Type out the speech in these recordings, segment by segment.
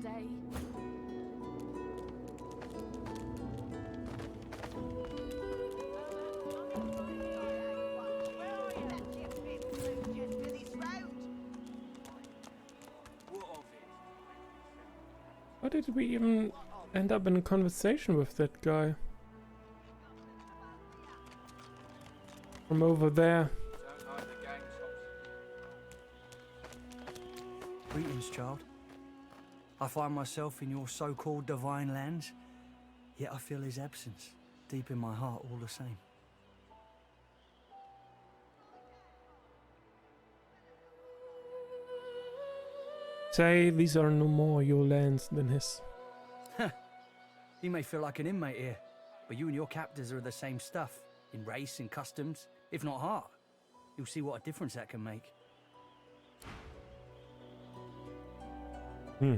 day. How did we even end up in a conversation with that guy? From over there. Greetings, child. I find myself in your so-called divine lands, yet I feel his absence deep in my heart all the same. Say these are no more your lands than his. He may feel like an inmate here, but you and your captors are the same stuff, in race and customs, if not heart. You'll see what a difference that can make. Hmm.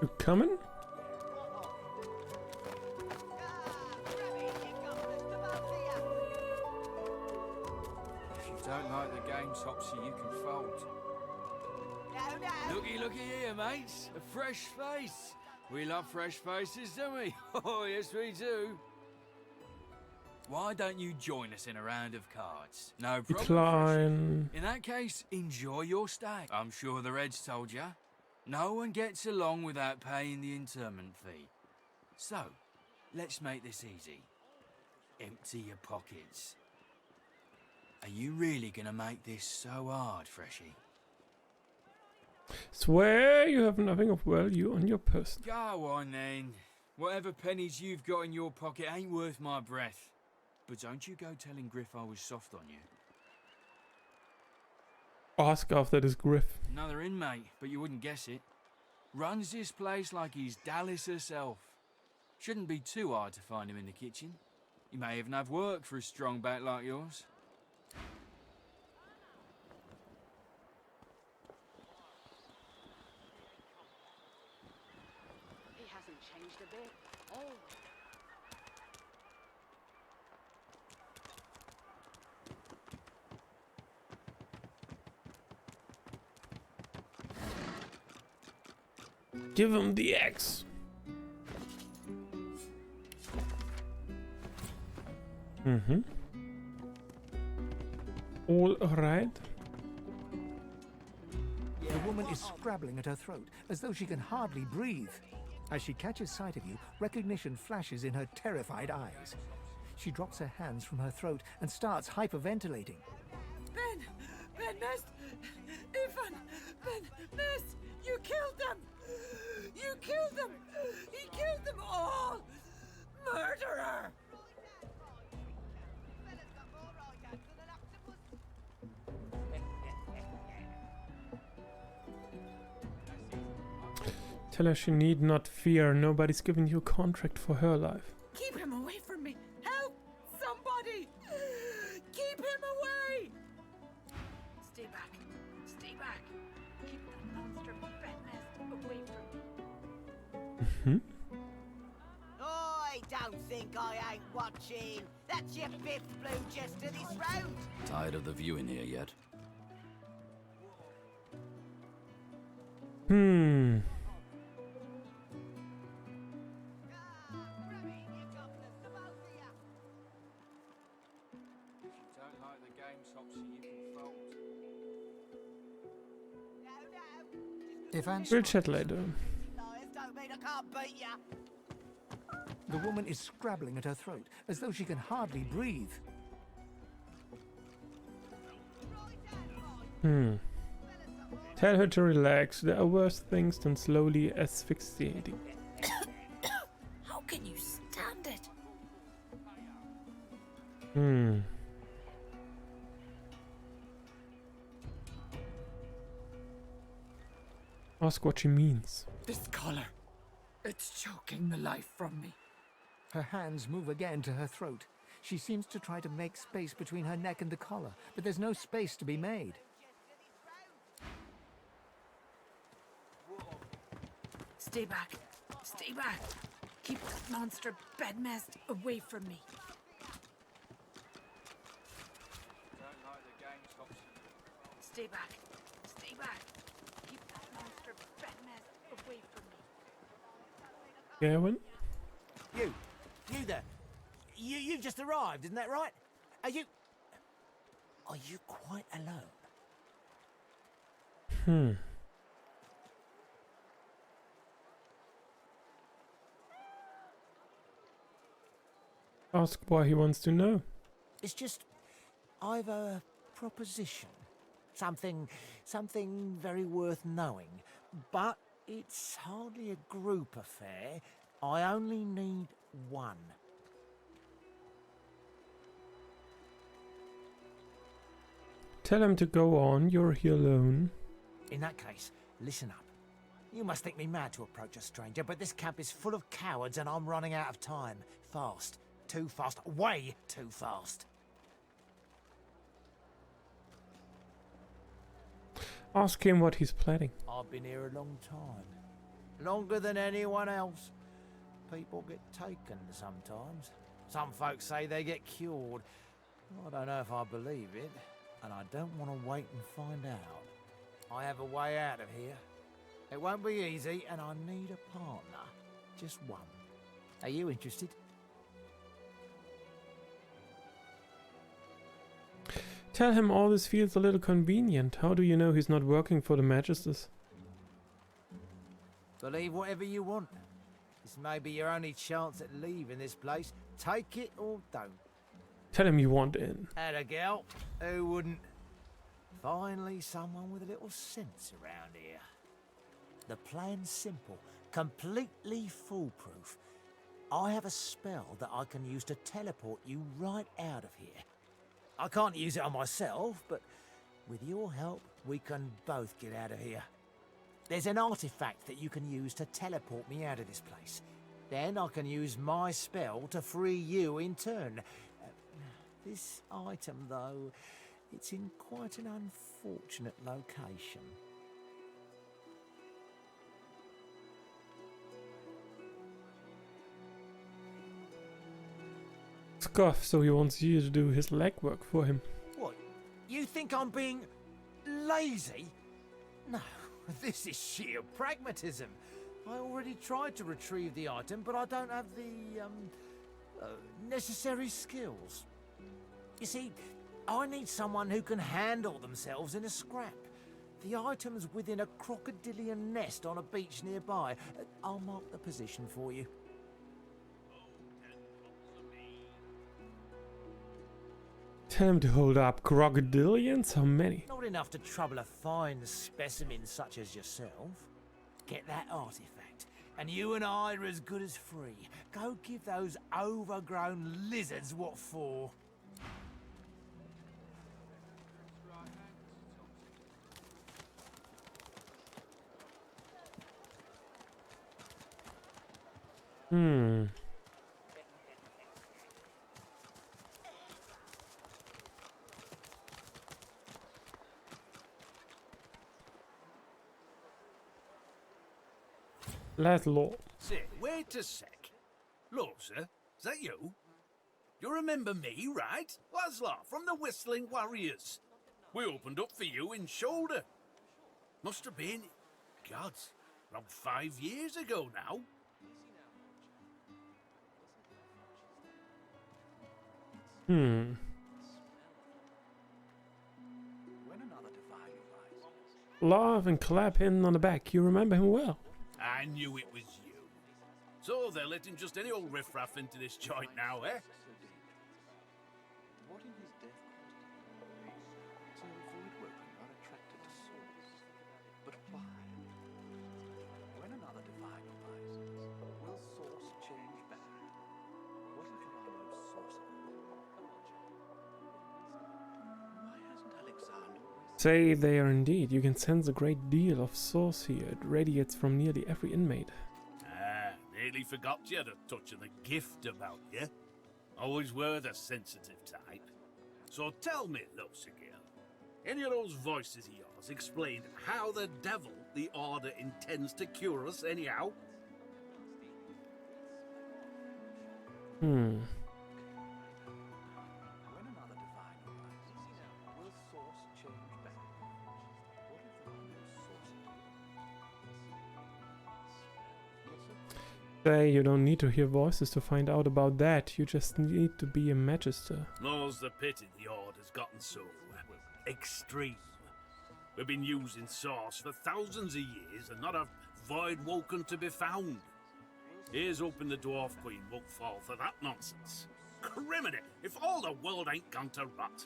You coming? If you don't like the game, Topsy, you can fold. Looky here, mates. A fresh face. We love fresh faces, don't we? Oh, yes, we do. Why don't you join us in a round of cards? No problem. Decline. In that case, enjoy your stay. I'm sure the Reds told you. No one gets along without paying the interment fee. So, let's make this easy. Empty your pockets. Are you really gonna make this so hard, Freshie? Swear you have nothing of value on your person. Go on then. Whatever pennies you've got in your pocket ain't worth my breath. But don't you go telling Griff I was soft on you. Ask after this Griff. Another inmate, but you wouldn't guess it. Runs this place like he's Dallas herself. Shouldn't be too hard to find him in the kitchen. He may even have work for a strong back like yours. He hasn't changed a bit. Oh. Give him the axe. Mm-hmm. All right. The woman is scrabbling at her throat, as though she can hardly breathe. As she catches sight of you, recognition flashes in her terrified eyes. She drops her hands from her throat and starts hyperventilating. Ben, Miss, Ivan, Ben, Miss, you killed them! You killed them! He killed them all! Murderer! Tell her she need not fear. Nobody's giving you a contract for her life. Keep him away from me! Help! Somebody! Keep him away! Stay back! Stay back! Keep that monster Ben Nest away from me. I don't think I ain't watching. That's your fifth blue just to this round. Tired of the view in here yet? Hmm. Don't like the game, Topsy, you can fold. Ivan, We'll chat later. Liars don't mean I can't beat ya. the woman is scrabbling at her throat, as though she can hardly breathe. Hmm. Tell her to relax. There are worse things than slowly asphyxiating. How can you stand it? Hmm. Ask what she means. This collar, it's choking the life from me. Her hands move again to her throat. She seems to try to make space between her neck and the collar, but there's no space to be made. Stay back. Stay back. Keep that monster bedmest away from me. Stay back. Stay back. Keep that monster bedmest away from me. Gavin? You there. You just arrived, isn't that right? Are you quite alone? Ask why he wants to know. It's just, I've a proposition. Something very worth knowing. But it's hardly a group affair. I only need one. Tell him to go on, you're here alone. In that case, listen up. You must think me mad to approach a stranger, but this camp is full of cowards and I'm running out of time. Fast. Too fast. Way too fast. Ask him what he's planning. I've been here a long time. Longer than anyone else. People get taken sometimes. Some folks say they get cured. I don't know if I believe it, and I don't want to wait and find out. I have a way out of here. It won't be easy, and I need a partner. Just one. Are you interested? Tell him all this feels a little convenient. How do you know he's not working for the Magisters? Believe whatever you want. This may be your only chance at leaving this place. Take it or don't. Tell him you want in. Atta girl. Who wouldn't? Finally, someone with a little sense around here. The plan's simple. Completely foolproof. I have a spell that I can use to teleport you right out of here. I can't use it on myself, but with your help, we can both get out of here. There's an artifact that you can use to teleport me out of this place. Then I can use my spell to free you in turn. This item, though, it's in quite an unfortunate location. Scoff, so he wants you to do his legwork for him. What? You think I'm being lazy? No, this is sheer pragmatism. I already tried to retrieve the item, but I don't have the necessary skills. You see, I need someone who can handle themselves in a scrap. The item's within a crocodilian nest on a beach nearby. I'll mark the position for you. Tell him to hold up. Crocodilians? How many? Not enough to trouble a fine specimen such as yourself. Get that artifact, and you and I are as good as free. Go give those overgrown lizards what for. Laszlo. Say, wait a sec. Lo, sir, is that you? You remember me, right? Laszlo, from the Whistling Warriors. We opened up for you in Shoulder. Must have been, gods, around 5 years ago now. Laugh and clap him on the back. You remember him well. I knew it was you. So they're letting just any old riffraff into this joint now, eh? What in his death caused to avoid working are attracted to souls. But why? When another divine arises, will source change back? What if there are no sources? Why hasn't Alexander? Say they are indeed. You can sense a great deal of source here. It radiates from nearly every inmate. Ah, nearly forgot you had a touch of the gift about you. Always were the sensitive type. So tell me, Luciger, any of those voices of yours explain how the devil the Order intends to cure us anyhow? Hmm. When another divine arises, will source change back? What if there are no sources? Say you don't need to hear voices to find out about that. You just need to be a magister. More's the pity the Horde has gotten so extreme. We've been using Source for thousands of years and not a void woken to be found. Here's hoping the Dwarf Queen won't fall for that nonsense. Criminy, if all the world ain't gone to rot.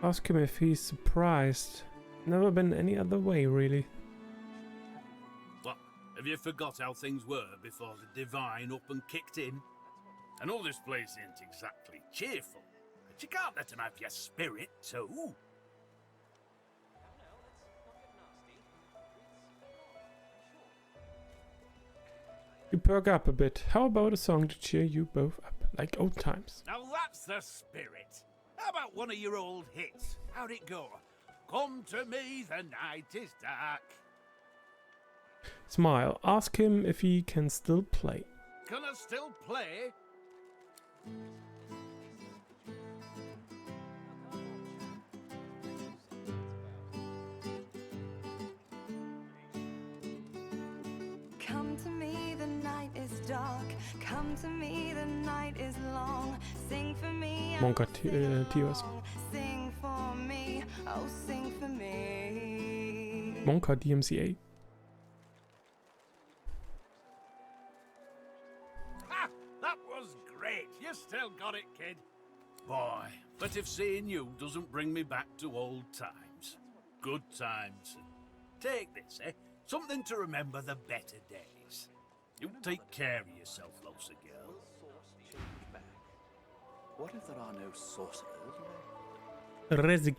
Ask him if he's surprised. Never been any other way, really. What, have you forgot how things were before the Divine up and kicked in? I know this place ain't exactly cheerful, but you can't let them have your spirit too. You perk up a bit. How about a song to cheer you both up, like old times? Now that's the spirit. How about one of your old hits? How'd it go? Come to me, the night is dark. Smile. Ask him if he can still play. Can I still play? Come to me, the night is dark. Come to me, the night is long. Sing for me, Monka Tears. sing for me, oh sing for me. Monka DMCA. Ha! That was great. You still got it, kid. Boy, but if seeing you doesn't bring me back to old times. Good times. Take this, eh? Something to remember the better days. You take care of yourself, Losa girl. Source change back? What if there are no sorcerers Rezig.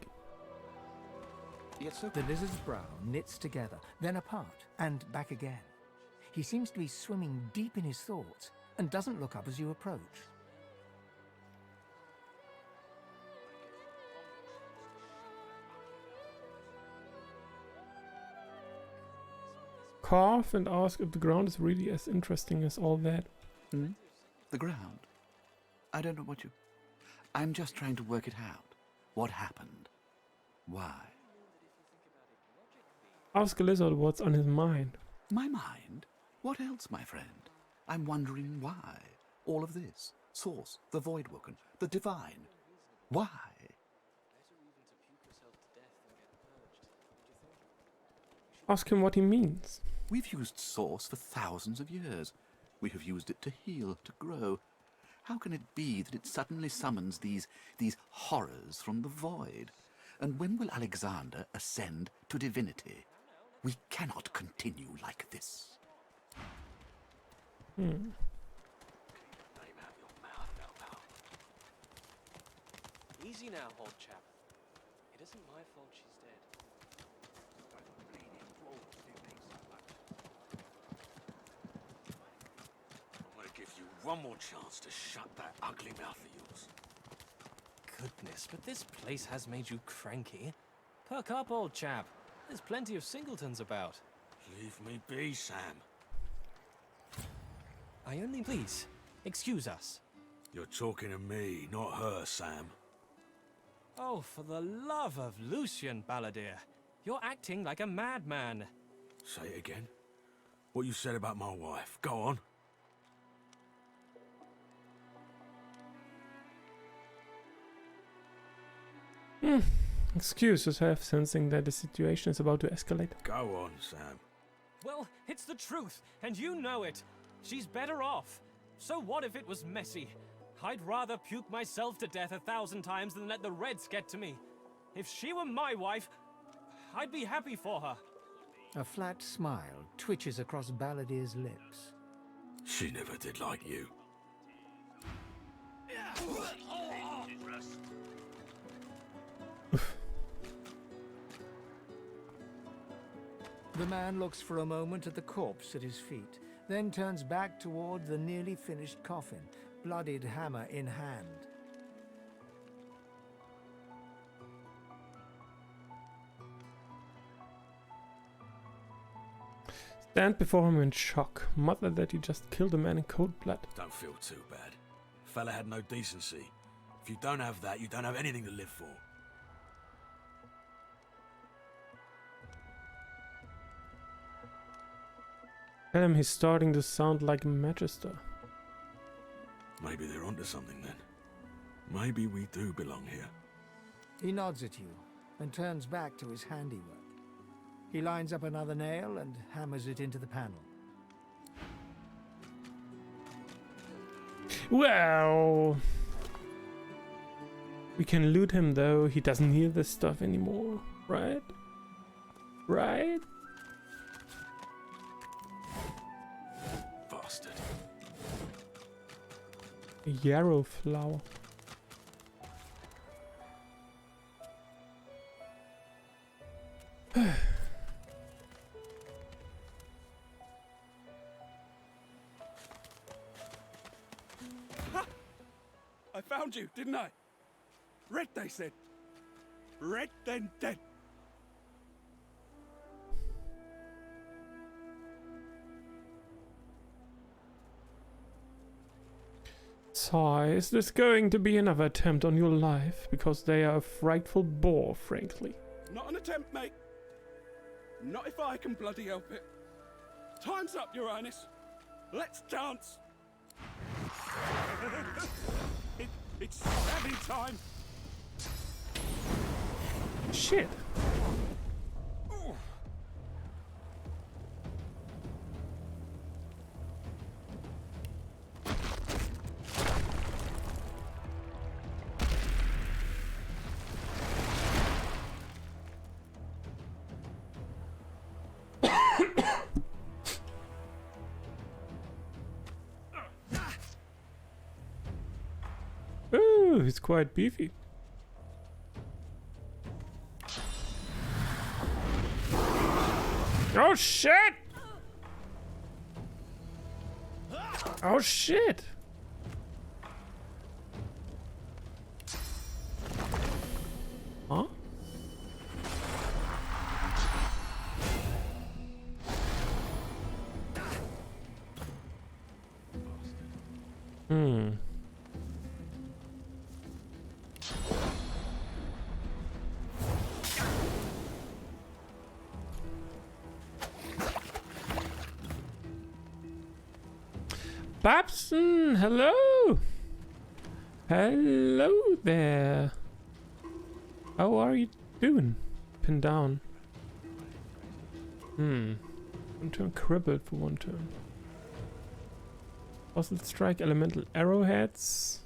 Yes, sir. The lizard's brow knits together, then apart, and back again. He seems to be swimming deep in his thoughts, and doesn't look up as you approach. Cough and ask if the ground is really as interesting as all that. Hmm? The ground? I don't know what you... I'm just trying to work it out. What happened? Why? Ask a lizard what's on his mind. My mind? What else, my friend? I'm wondering why. All of this. Source, the Voidwoken, the Divine. Why? Ask him what he means. We've used Source for thousands of years. We have used it to heal, to grow. How can it be that it suddenly summons these horrors from the void? And when will Alexander ascend to divinity? We cannot continue like this. Easy now, old chap. It isn't my fault she's dead. I'm gonna give you one more chance to shut that ugly mouth of yours. Goodness, but this place has made you cranky. Perk up, old chap. There's plenty of singletons about. Leave me be, Sam. I only please. Excuse us. You're talking to me, not her, Sam. Oh, for the love of Lucian, Balladeer. You're acting like a madman. Say it again. What you said about my wife. Go on. Excuses have, sensing that the situation is about to escalate. Go on, Sam. Well, it's the truth, and you know it. She's better off. So what if it was messy? I'd rather puke myself to death 1,000 times than let the Reds get to me. If she were my wife, I'd be happy for her. A flat smile twitches across Balladeer's lips. She never did like you. The man looks for a moment at the corpse at his feet, then turns back toward the nearly finished coffin, bloodied hammer in hand. Stand before him in shock. Mother that he just killed a man in cold blood. Don't feel too bad. Fella had no decency. If you don't have that, you don't have anything to live for. Tell him he's starting to sound like a magister. Maybe they're onto something then. Maybe we do belong here. He nods at you and turns back to his handiwork. He lines up another nail and hammers it into the panel. Well, we can loot him though. He doesn't need this stuff anymore, right? Right? Bastard. A yarrow flower. I found you, didn't I? Red, they said. Red, then dead. Sigh, is this going to be another attempt on your life? Because they are a frightful bore, frankly. Not an attempt, mate. Not if I can bloody help it. Time's up, Your Highness. Let's dance. It's stabbing time. Shit. Ooh, he's quite beefy. Oh shit! Oh shit! Huh? Hmm. Babson, hello! Hello there. How are you doing? Pinned down. One turn crippled for one turn. Fossil strike, elemental arrowheads.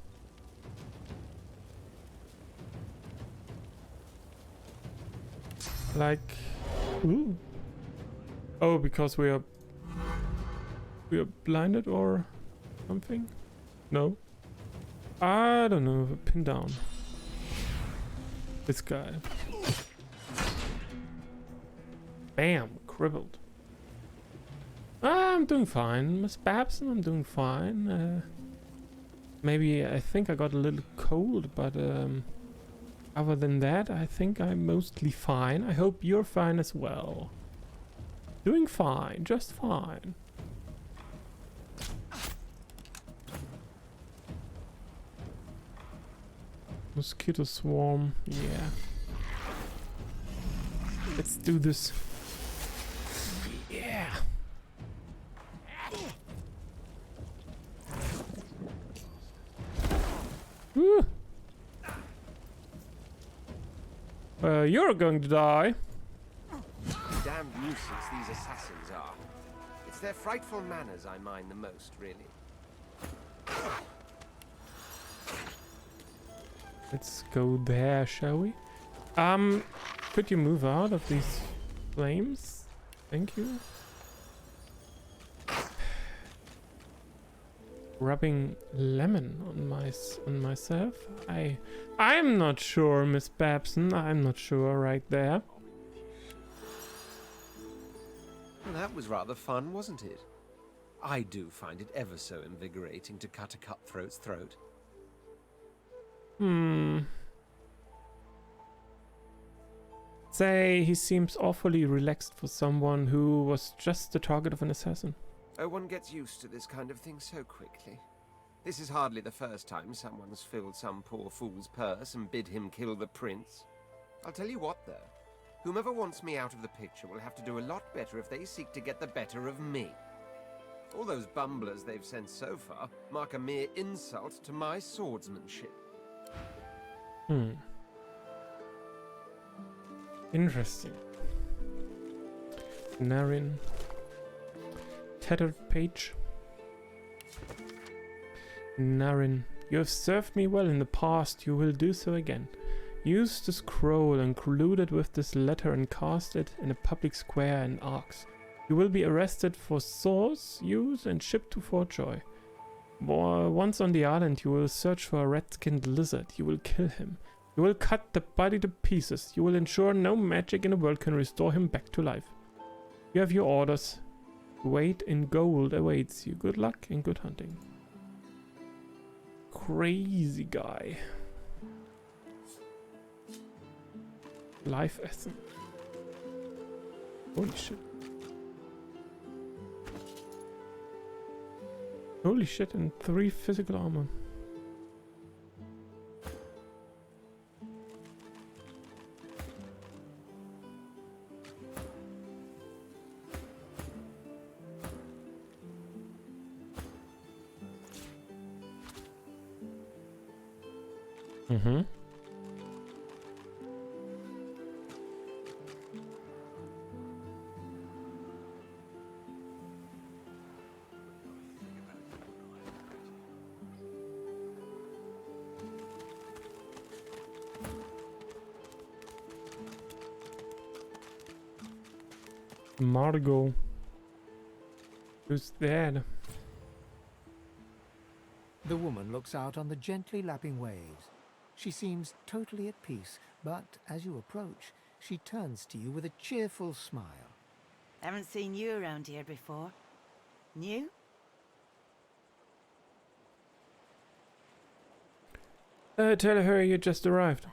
Like, ooh. Oh, because we are blinded or something? No. I don't know. Pin down. This guy. Bam, crippled. I'm doing fine, Miss Babson. I'm doing fine. Maybe I think I got a little cold, but other than that, I think I'm mostly fine. I hope you're fine as well. Doing fine, just fine. Mosquito swarm, yeah. Let's do this. Yeah. Woo. You're going to die. Damn nuisance these assassins are. It's their frightful manners I mind the most, really. Let's go there, shall we? Could you move out of these flames? Thank you. Rubbing lemon on myself. I'm not sure, Miss Babson. I'm not sure right there. Well, that was rather fun, wasn't it? I do find it ever so invigorating to cut a cutthroat's throat. say he seems awfully relaxed for someone who was just the target of an assassin. Oh, one gets used to this kind of thing so quickly. This is hardly the first time someone's filled some poor fool's purse and bid him kill the prince. I'll tell you what, though. Whomever wants me out of the picture will have to do a lot better if they seek to get the better of me. All those bumblers they've sent so far mark a mere insult to my swordsmanship. Interesting. Narin. Tattered page. Narin, you have served me well in the past, you will do so again. Use the scroll included with this letter and cast it in a public square in Arx. You will be arrested for source use and shipped to Fort Joy. Once on the island, you will search for a red-skinned lizard. You will kill him. You will cut the body to pieces. You will ensure no magic in the world can restore him back to life. You have your orders. Weight in gold awaits you. Good luck and good hunting. Crazy guy. Life essence. Holy shit. Holy shit, and 3 physical armor. Mm-hmm. Margot. Who's that? The woman looks out on the gently lapping waves. She seems totally at peace, but as you approach, she turns to you with a cheerful smile. Haven't seen you around here before. New? Tell her you just arrived.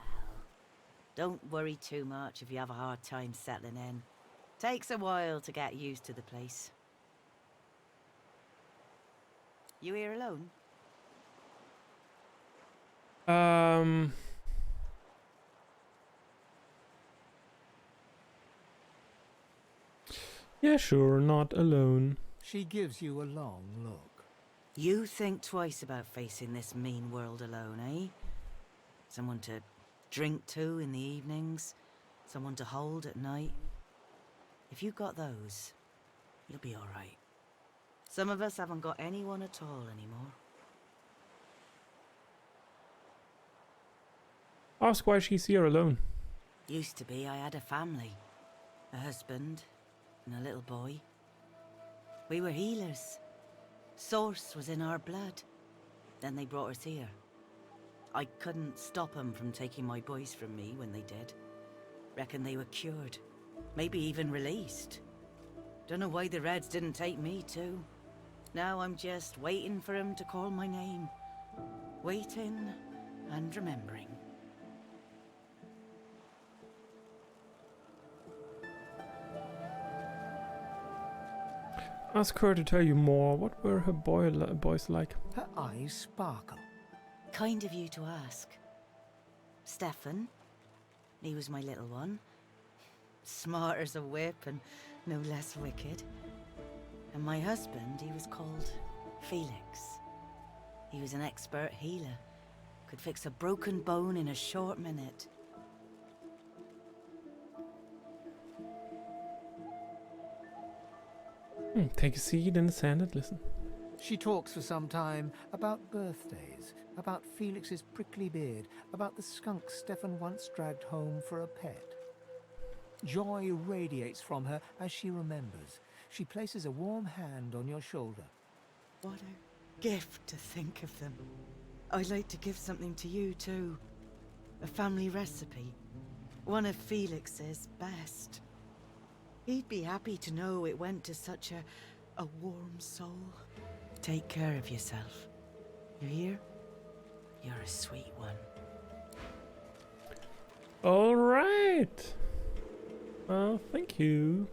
Don't worry too much if you have a hard time settling in. Takes a while to get used to the place. You here alone? Yeah, sure, not alone. She gives you a long look. You think twice about facing this mean world alone, eh? Someone to drink to in the evenings, someone to hold at night. If you got those, you'll be all right. Some of us haven't got anyone at all anymore. Ask why she's here alone. Used to be I had a family, a husband, and a little boy. We were healers. Source was in our blood. Then they brought us here. I couldn't stop them from taking my boys from me when they did. Reckon they were cured. Maybe even released. Don't know why the Reds didn't take me too. Now I'm just waiting for him to call my name. Waiting and remembering. Ask her to tell you more. What were her boys like? Her eyes sparkle. Kind of you to ask. Stefan, he was my little one. Smart as a whip and no less wicked. And my husband, he was called Felix. He was an expert healer. Could fix a broken bone in a short minute. Take a seat in the sand and listen. She talks for some time about birthdays, about Felix's prickly beard, about the skunk Stefan once dragged home for a pet. Joy radiates from her as she remembers. She places a warm hand on your shoulder. What a gift to think of them. I'd like to give something to you too. A family recipe. One of Felix's best. He'd be happy to know it went to such a warm soul. Take care of yourself. You hear? You're a sweet one. All right. Well, thank you.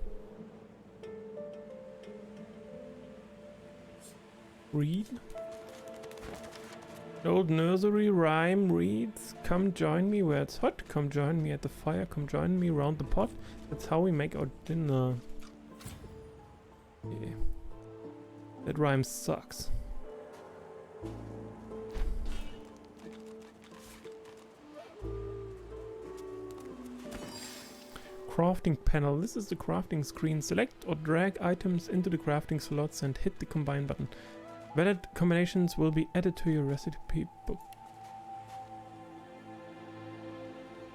Read. The old nursery rhyme reads, "Come join me where it's hot, come join me at the fire, come join me round the pot. That's how we make our dinner." Yeah. That rhyme sucks. Crafting panel. This is the crafting screen. Select or drag items into the crafting slots and hit the combine button. Valid combinations will be added to your recipe book.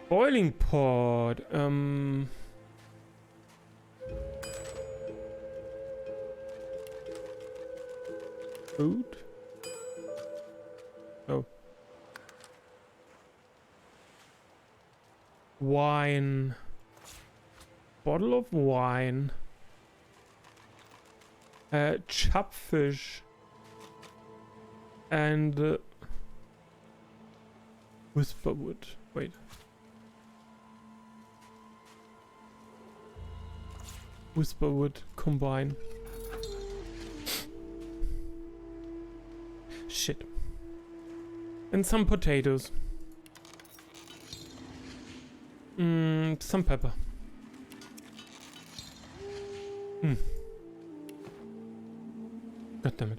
Boiling pot. Food. Oh. Wine. Bottle of wine. Chopfish. And whisperwood. Wait. Whisperwood combine. Shit. And some potatoes. Some pepper. God damn it.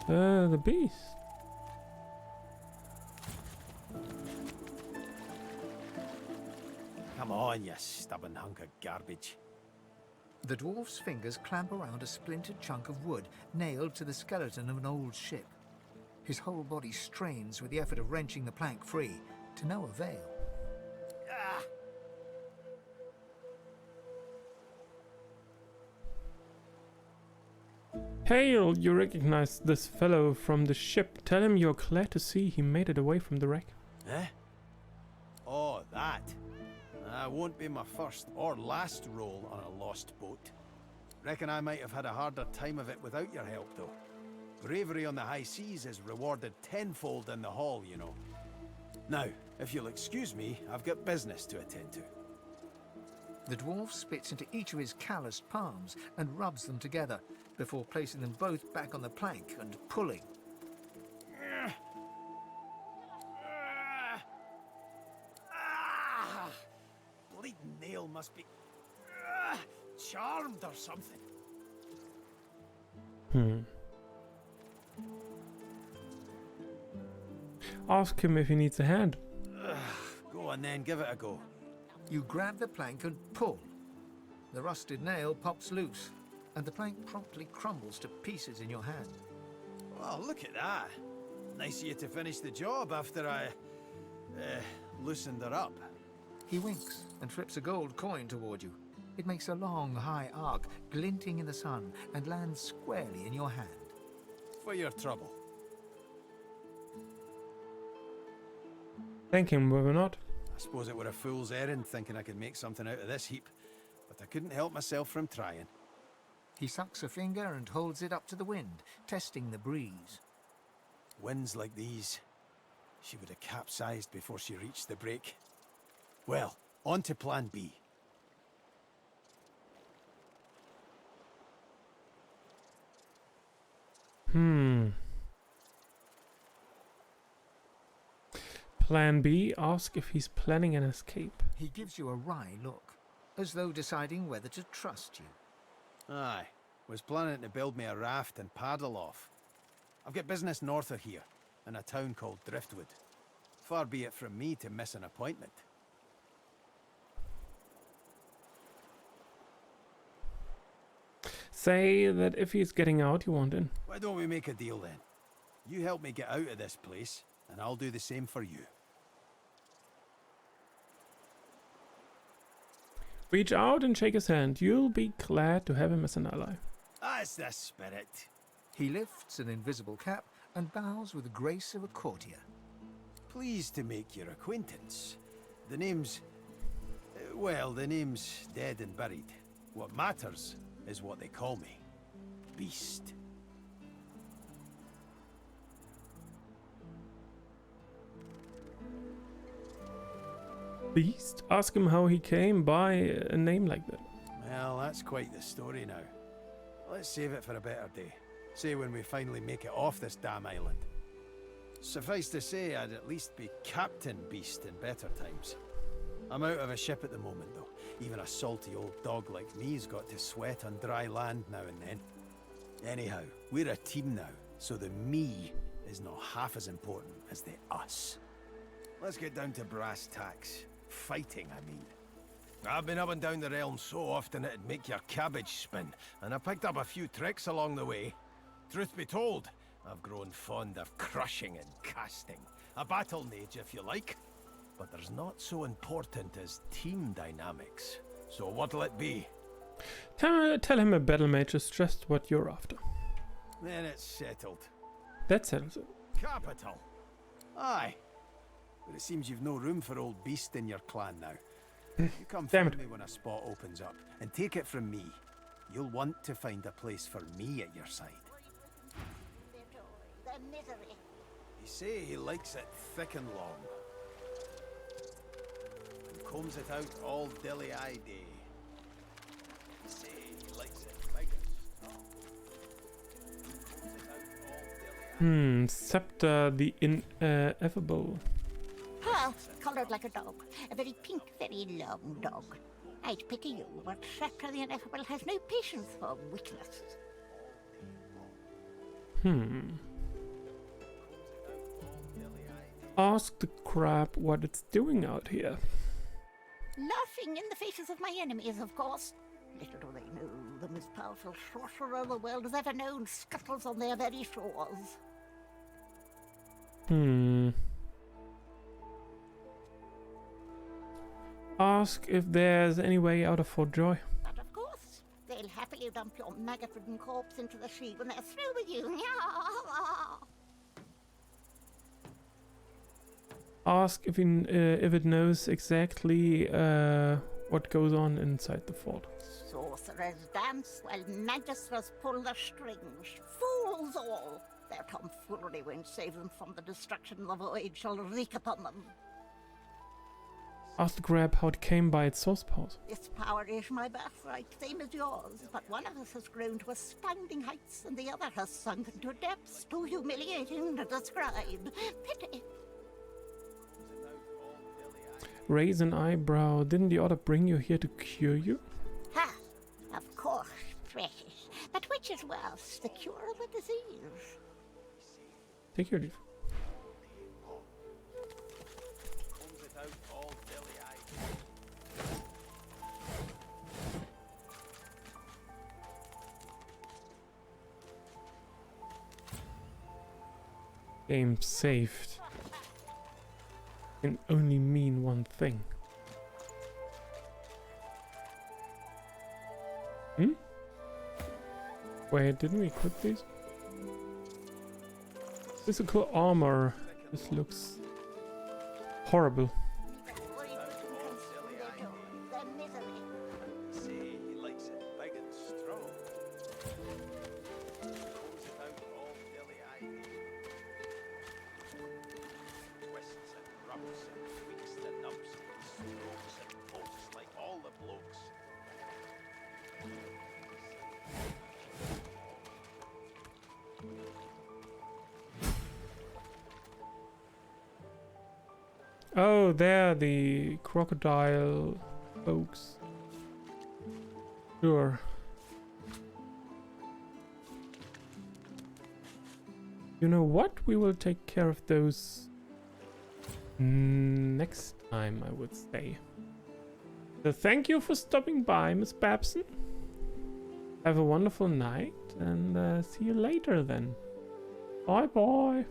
The beast. Come on, you stubborn hunk of garbage. The dwarf's fingers clamp around a splintered chunk of wood nailed to the skeleton of an old ship. His whole body strains with the effort of wrenching the plank free, to no avail. Hail! You recognize this fellow from the ship. Tell him you're glad to see he made it away from the wreck. Eh? Oh, that. That won't be my first or last roll on a lost boat. Reckon I might have had a harder time of it without your help, though. Bravery on the high seas is rewarded tenfold in the hall, you know. Now, if you'll excuse me, I've got business to attend to. The dwarf spits into each of his calloused palms and rubs them together, before placing them both back on the plank and pulling. Bleeding nail must be charmed or something. Ask him if he needs a hand. Go on then, give it a go. You grab the plank and pull. The rusted nail pops loose, and the plank promptly crumbles to pieces in your hand. Well, look at that. Nice of you to finish the job after I loosened her up. He winks and flips a gold coin toward you. It makes a long, high arc, glinting in the sun, and lands squarely in your hand. For your trouble. Thank him, will we not? I suppose it were a fool's errand thinking I could make something out of this heap, but I couldn't help myself from trying. He sucks a finger and holds it up to the wind, testing the breeze. Winds like these, she would have capsized before she reached the break. Well, on to plan B. Plan B, ask if he's planning an escape. He gives you a wry look, as though deciding whether to trust you. Aye, was planning to build me a raft and paddle off. I've got business north of here, in a town called Driftwood. Far be it from me to miss an appointment. Say that if he's getting out, you want in. Why don't we make a deal then? You help me get out of this place, and I'll do the same for you. Reach out and shake his hand. You'll be glad to have him as an ally. That's the spirit. He lifts an invisible cap and bows with the grace of a courtier. Pleased to make your acquaintance. The name's... well, the name's dead and buried. What matters is what they call me. Beast. Beast? Ask him how he came by a name like that. Well, that's quite the story now. Let's save it for a better day. Say when we finally make it off this damn island. Suffice to say, I'd at least be Captain Beast in better times. I'm out of a ship at the moment, though. Even a salty old dog like me's got to sweat on dry land now and then. Anyhow, we're a team now, so the me is not half as important as the us. Let's get down to brass tacks. Fighting, I mean. I've been up and down the realm so often it'd make your cabbage spin, and I picked up a few tricks along the way. Truth be told, I've grown fond of crushing and casting. A battle mage, if you like. But there's not so important as team dynamics. So what'll it be? Tell him a battle mage is just what you're after. Then it's settled. That settles it. Capital. Aye. But it seems you've no room for old Beast in your clan now. You come find me when a spot opens up, and take it from me. You'll want to find a place for me at your side. You say he likes it thick and long. And combs it out all dilly-eye day. You say he likes it big and strong. Scepter the ineffable. Ah, coloured like a dog. A very pink, very long dog. I'd pity you, but Scepter the Ineffable has no patience for weakness. Ask the crab what it's doing out here. Laughing in the faces of my enemies, of course. Little do they know, the most powerful sorcerer the world has ever known scuttles on their very shores. Ask if there's any way out of Fort Joy. But of course, they'll happily dump your maggot-ridden corpse into the sea when they're through with you. Ask if it knows exactly what goes on inside the fort. Sorcerers dance while magistrates pull the strings. Fools all! Their tomfoolery won't save them from the destruction the void shall wreak upon them. Ask the crab how it came by its source powers. This power is my birthright, same as yours, but one of us has grown to astounding heights and the other has sunken to depths too humiliating to describe. Pity. Raise an eyebrow. Didn't the order bring you here to cure you? Ha! Of course, precious. But which is worse, the cure or the disease? Take your leave. Game saved. Can only mean one thing. Wait, didn't we equip these? Physical armor. This looks horrible. Oh, they're the crocodile folks. Sure. You know what? We will take care of those next time, I would say. So thank you for stopping by, Miss Babson. Have a wonderful night and see you later then. Bye bye.